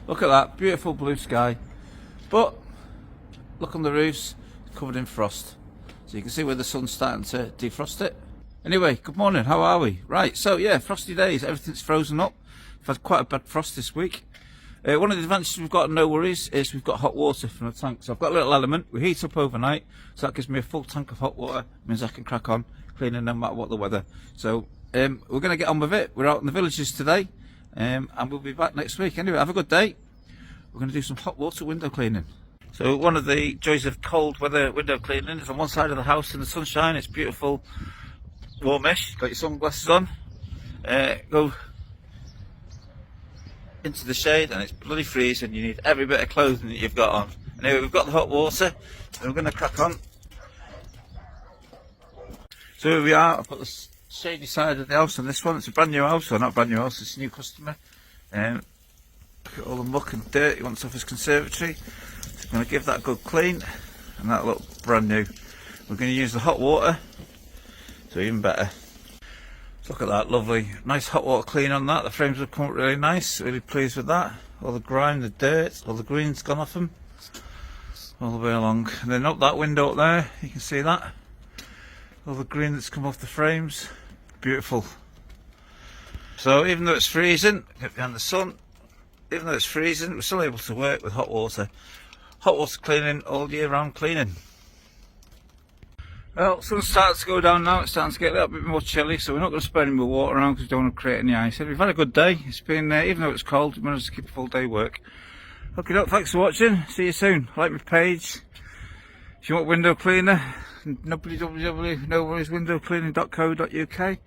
Look at that, beautiful blue sky. But look on the roofs, covered in frost. So you can see where the sun's starting to defrost it. Anyway, good morning, how are we? Right, so yeah, frosty days, everything's frozen up. We've had quite a bad frost this week. One of the advantages we've got, no worries, is we've got hot water from the tank. So I've got a little element, we heat up overnight, so that gives me a full tank of hot water, means I can crack on cleaning no matter what the weather. So we're going to get on with it. We're out in the villages today, and we'll be back next week. Anyway, have a good day. We're going to do some hot water window cleaning. So one of the joys of cold weather window cleaning is on one side of the house in the sunshine. It's beautiful, warmish. Got your sunglasses on. Go into the shade and it's bloody freezing. You need every bit of clothing that you've got on. Anyway, we've got the hot water and we're going to crack on. So here we are. I've got the shady side of the house on this one. It's a brand new house, or not brand new house, it's a new customer. Look at all the muck and dirt he wants off his conservatory. So I'm going to give that a good clean, and that'll look brand new. We're going to use the hot water, so even better. Look at that, lovely, nice hot water clean on that. The frames have come up really nice, really pleased with that. All the grime, the dirt, all the green's gone off them, all the way along. And then up that window up there, you can see that. All the green that's come off the frames, beautiful. So even though it's freezing, get behind the sun, even though it's freezing, we're still able to work with hot water. Hot water cleaning, all year round cleaning. Well, sun's starting to go down now, it's starting to get a little bit more chilly, so we're not going to spread any more water around because we don't want to create any ice. We've had a good day, it's been, even though it's cold, we managed to keep a full day work. Okay, thanks for watching, see you soon. Like my page, if you want window cleaner, www.noworrieswindowcleaning.co.uk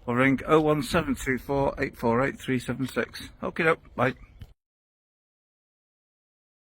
or ring 01724 848 376. Okay, bye.